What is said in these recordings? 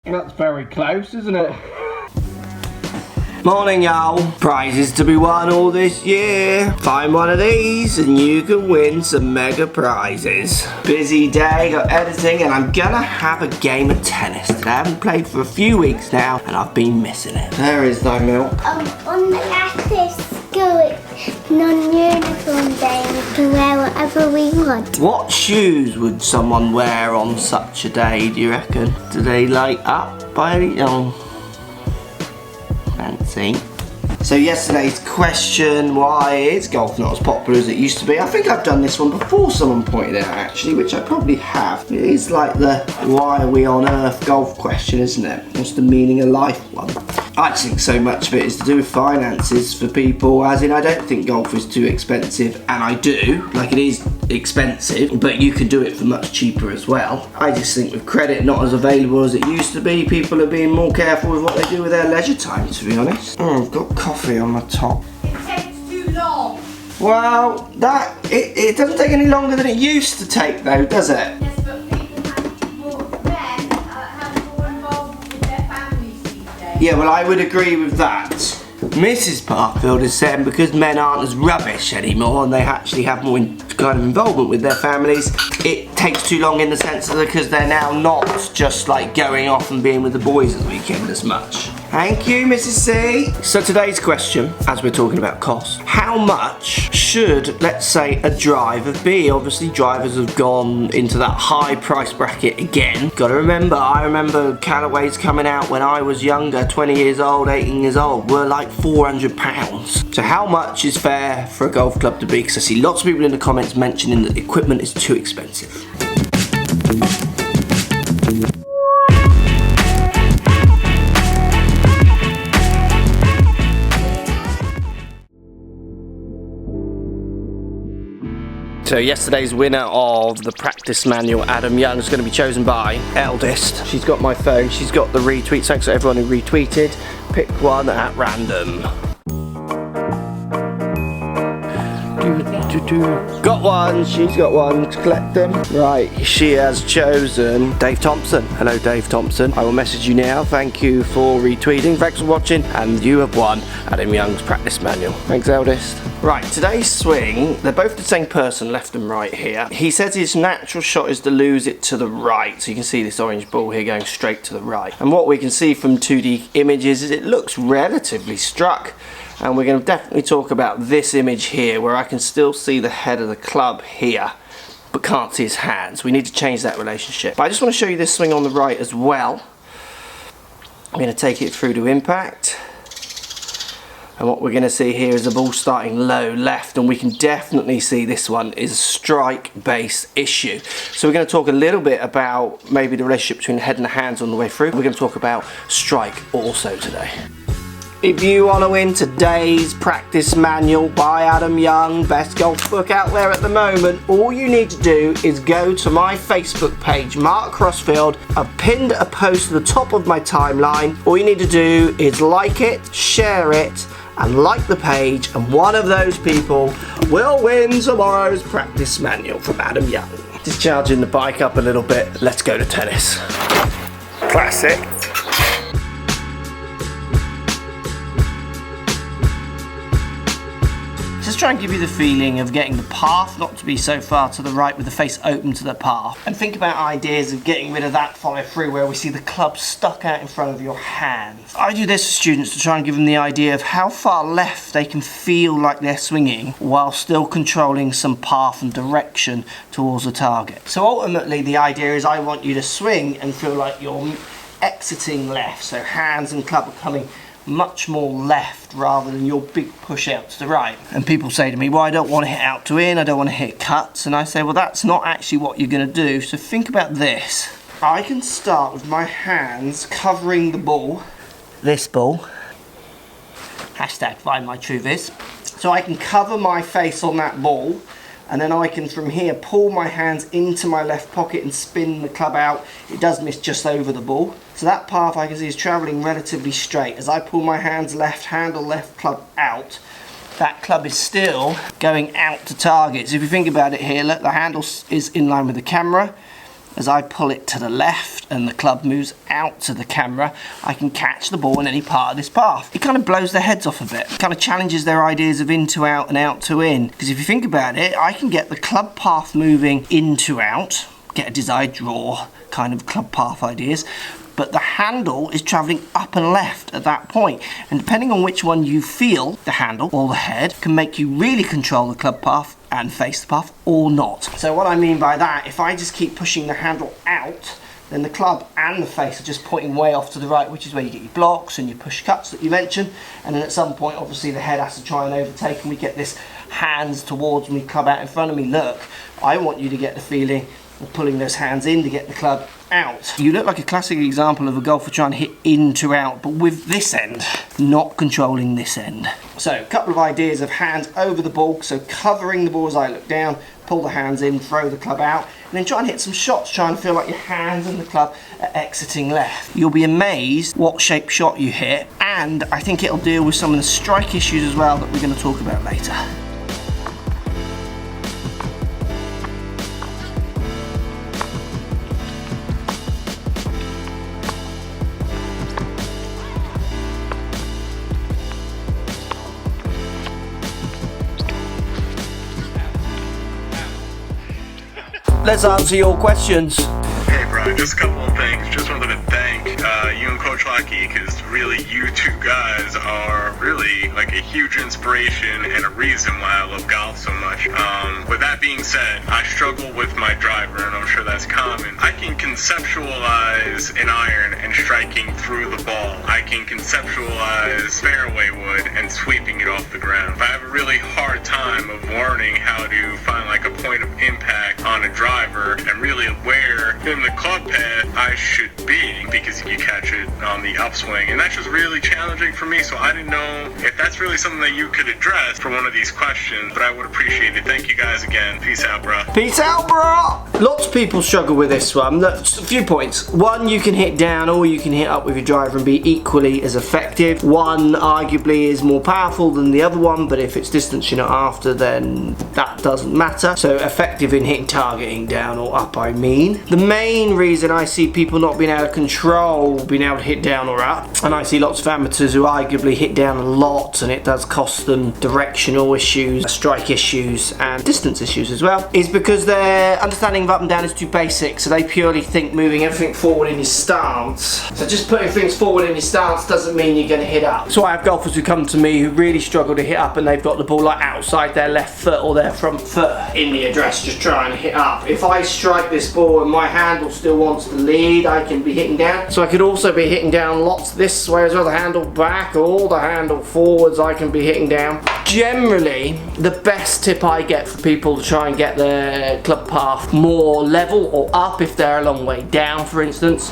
That's very close, isn't it? Morning, y'all. Prizes to be won all this year. Find one of these and you can win some mega prizes. Busy day, got editing, and I'm gonna have a game of tennis that I haven't played for a few weeks now and I've been missing it. There is thy milk. On the after school, non-uniform day, we can wear whatever we want. What shoes would someone wear on such a day, do you reckon? Do they light up by any... fancy. So yesterday's question, why is golf not as popular as it used to be? I think I've done this one before, someone pointed it out actually, which I probably have. It is like the why are we on earth golf question, isn't it? What's the meaning of life one? I think so much of it is to do with finances for people, as in I don't think golf is too expensive, and I do, like it is expensive, but you can do it for much cheaper as well. I just think with credit not as available as it used to be, people are being more careful with what they do with their leisure time, to be honest. Oh, I've got coffee on my top. It takes too long. Well, it doesn't take any longer than it used to take though, does it? Yes, but men have more involvement with their families these days. Yeah, well, I would agree with that. Mrs. Parkfield is saying because men aren't as rubbish anymore and they actually have more kind of involvement with their families, it takes too long in the sense that because they're now not just like going off and being with the boys this weekend as much. Thank you, Mrs. C. So today's question, as we're talking about cost, how much should, let's say, a driver be? Obviously, drivers have gone into that high price bracket again. Got to remember, I remember Callaways coming out when I was younger, 20 years old, 18 years old, were like £400. So how much is fair for a golf club to be? Because I see lots of people in the comments mentioning that the equipment is too expensive. So yesterday's winner of the practice manual, Adam Young, is going to be chosen by Eldest. She's got my phone, she's got the retweets. Thanks to everyone who retweeted. Pick one at random. Got one, she's got one to collect them. Right, she has chosen Dave Thompson. Hello Dave Thompson, I will message you now. Thank you for retweeting, thanks for watching, and you have won Adam Young's practice manual. Thanks Eldest. Right, today's swing, they're both the same person, left and right here. He says his natural shot is to lose it to the right. So you can see this orange ball here going straight to the right. And what we can see from 2D images is it looks relatively struck. And we're going to definitely talk about this image here where I can still see the head of the club here but can't see his hands. We need to change that relationship. But I just want to show you this swing on the right as well. I'm going to take it through to impact. And what we're going to see here is the ball starting low left, and we can definitely see this one is a strike-based issue. So we're going to talk a little bit about maybe the relationship between the head and the hands on the way through. We're going to talk about strike also today. If you want to win today's practice manual by Adam Young, best golf book out there at the moment, all you need to do is go to my Facebook page, Mark Crossfield. I've pinned a post to the top of my timeline. All you need to do is like it, share it, and like the page, and one of those people will win tomorrow's practice manual from Adam Young. Discharging the bike up a little bit, let's go to tennis. Classic. Just try and give you the feeling of getting the path not to be so far to the right with the face open to the path. And think about ideas of getting rid of that follow through where we see the club stuck out in front of your hands. I do this for students to try and give them the idea of how far left they can feel like they're swinging while still controlling some path and direction towards the target. So ultimately the idea is I want you to swing and feel like you're exiting left. So hands and club are coming much more left rather than your big push out to the right. And people say to me, well, I don't want to hit out to in, I don't want to hit cuts. And I say, well, that's not actually what you're going to do. So think about this. I can start with my hands covering the ball, this ball, hashtag find my true viz. So I can cover my face on that ball, and then I can from here pull my hands into my left pocket and spin the club out. It does miss just over the ball. So that path I can see is travelling relatively straight. As I pull my hands left, handle left, club out, that club is still going out to target. So if you think about it here, look, the handle is in line with the camera. as I pull it to the left and the club moves out to the camera, I can catch the ball in any part of this path. It kind of blows their heads off a bit. It kind of challenges their ideas of in to out and out to in. Because if you think about it, I can get the club path moving in to out, get a desired draw kind of club path ideas, but the handle is travelling up and left at that point. And depending on which one you feel, the handle or the head, can make you really control the club path and face the path or not. So what I mean by that, if I just keep pushing the handle out, then the club and the face are just pointing way off to the right, which is where you get your blocks and your push cuts that you mentioned. And then at some point, obviously, the head has to try and overtake, and we get this hands towards me, club out in front of me. Look, I want you to get the feeling of pulling those hands in to get the club out. You look like a classic example of a golfer trying to hit in to out, but with this end, not controlling this end. So a couple of ideas of hands over the ball, so covering the ball as I look down, pull the hands in, throw the club out, and then try and hit some shots, trying to feel like your hands and the club are exiting left. You'll be amazed what shape shot you hit, and I think it'll deal with some of the strike issues as well that we're going to talk about later. Let's answer your questions. Hey Brian, just a couple of things. Just wanted to thank you and Coach Hockey, because really you two guys are really like a huge inspiration and a reason why I love golf so much. With that being said, I struggle with my driver, and I'm sure that's common. I can conceptualize an iron and striking through the ball. I can conceptualize fairway wood and sweeping it off the ground. But I have a really hard time of learning how to find like a point of impact on a driver and really where in the club path I should be, because you catch it on the upswing, and that's just really challenging for me. So I didn't know if that's really something that you could address for one of these questions, but I would appreciate it. Thank you guys again. Peace out, bro. Peace out, bro. Lots of people struggle with this one. A few points. One, you can hit down or you can hit up with your driver and be equally as effective. One arguably is more powerful than the other one, but if it's distance you're not after, then that doesn't matter. So effective in hitting targeting down or up, I mean. The main reason I see people not being able to control being able to hit down or up, and I see lots of amateurs who arguably hit down a lot, and it does cost them directional issues, strike issues, and distance issues as well, is because their understanding of up and down is too basic. So they purely think moving everything forward in your stance. So just putting things forward in your stance doesn't mean you're going to hit up. So I have golfers who come to me who really struggle to hit up, and they've got the ball like outside their left foot or their front foot in the address, just trying to hit up. If I strike this ball and my handle still wants to lead, I can be hitting down. So I could also be hitting down lots this way as well, the handle back or the handle forwards, I can be hitting down. Generally, the best tip I get for people to try and get their club path more level or up if they're a long way down, for instance,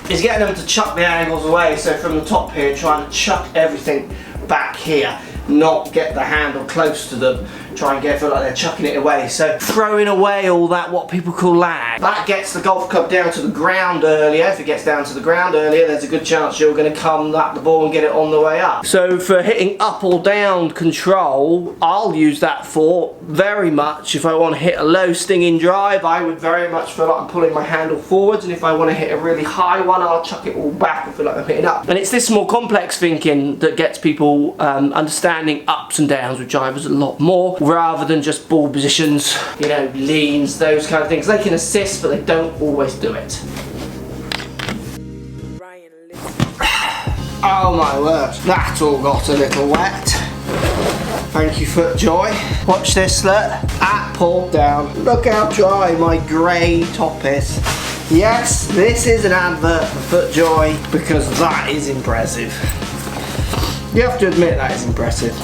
is getting them to chuck the angles away. So from the top here, trying to chuck everything back here, not get the handle close to them, try and feel like they're chucking it away. So throwing away all that, what people call lag, that gets the golf club down to the ground earlier. If it gets down to the ground earlier, there's a good chance you're going to come at the ball and get it on the way up. So for hitting up or down control, I'll use that for very much. If I want to hit a low stinging drive, I would very much feel like I'm pulling my handle forwards, and if I want to hit a really high one, I'll chuck it all back and feel like I'm hitting up. And it's this more complex thinking that gets people understanding ups and downs with drivers a lot more, rather than just ball positions, you know, leans, those kind of things. They can assist, but they don't always do it. Oh my word, that all got a little wet. Thank you, FootJoy. Watch this, look. At pull down. Look how dry my grey top is. Yes, this is an advert for FootJoy because that is impressive. You have to admit that is impressive.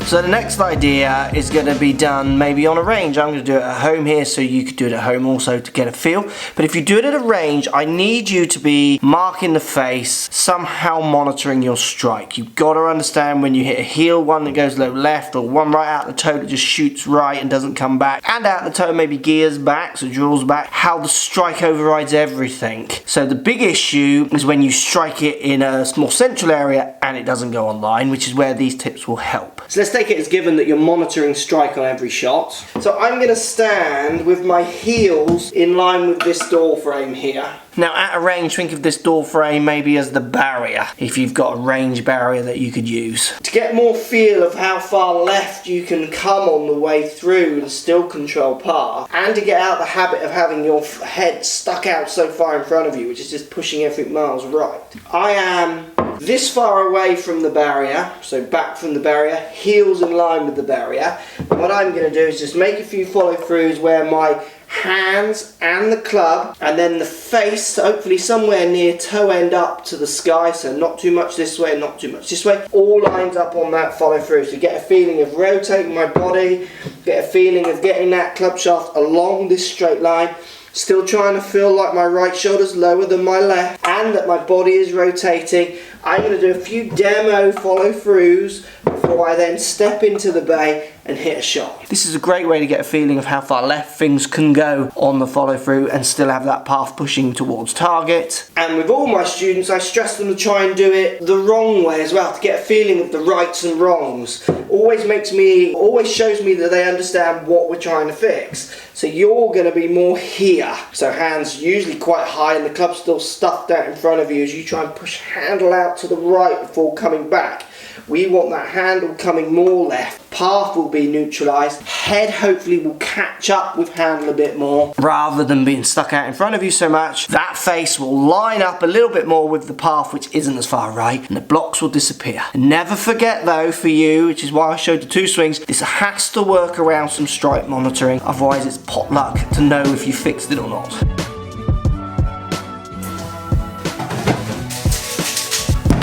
So the next idea is going to be done maybe on a range. I'm going to do it at home here, so you could do it at home also to get a feel. But if you do it at a range, I need you to be marking the face, somehow monitoring your strike. You've got to understand when you hit a heel, one that goes low left, or one right out the toe that just shoots right and doesn't come back, and out the toe maybe gears back, so draws back, how the strike overrides everything. So the big issue is when you strike it in a more central area and it doesn't go online, which is where these tips will help. So let's take it as given that you're monitoring strike on every shot. So I'm going to stand with my heels in line with this door frame here. Now at a range, think of this door frame maybe as the barrier, if you've got a range barrier that you could use. To get more feel of how far left you can come on the way through and still control par, and to get out the habit of having your head stuck out so far in front of you, which is just pushing everything miles right. I am this far away from the barrier, so back from the barrier, heels in line with the barrier. And what I'm going to do is just make a few follow-throughs where my hands and the club and then the face, hopefully somewhere near toe end up to the sky, so not too much this way, not too much this way, all lines up on that follow through. So you get a feeling of rotating my body, get a feeling of getting that club shaft along this straight line, still trying to feel like my right shoulder's lower than my left and that my body is rotating. I'm going to do a few demo follow throughs before I then step into the bay and hit a shot. This is a great way to get a feeling of how far left things can go on the follow through and still have that path pushing towards target. And with all my students, I stress them to try and do it the wrong way as well, to get a feeling of the rights and wrongs. Always shows me that they understand what we're trying to fix. So you're going to be more here. So hands usually quite high and the club's still stuffed out in front of you as you try and push handle out to the right before coming back. We want that handle coming more left. Path will be neutralised. Head hopefully will catch up with handle a bit more. Rather than being stuck out in front of you so much, that face will line up a little bit more with the path which isn't as far right, and the blocks will disappear. And never forget though, for you, which is why I showed the two swings, this has to work around some strike monitoring, otherwise it's pot luck to know if you fixed it or not.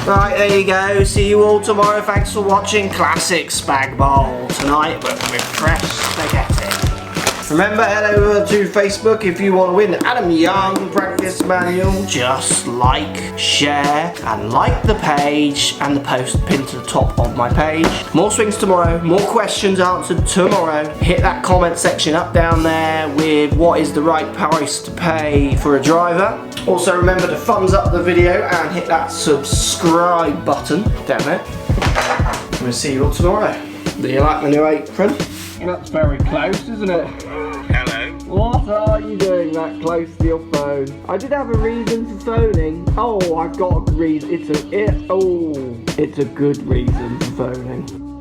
Right, there you go. See you all tomorrow. Thanks for watching Classic Spag Bowl. Tonight we're with fresh spaghetti. Remember, head over to Facebook if you want to win Adam Young practice manual. Just like, share, and like the page and the post pinned to the top of my page. More swings tomorrow, more questions answered tomorrow. Hit that comment section up down there with what is the right price to pay for a driver. Also remember to thumbs up the video and hit that subscribe button down there. I'm going to see you all tomorrow. Do you like my new apron? That's very close, isn't it? Hello? What are you doing that close to your phone? I did have a reason for phoning. Oh, I've got a reason. It's a good reason for phoning.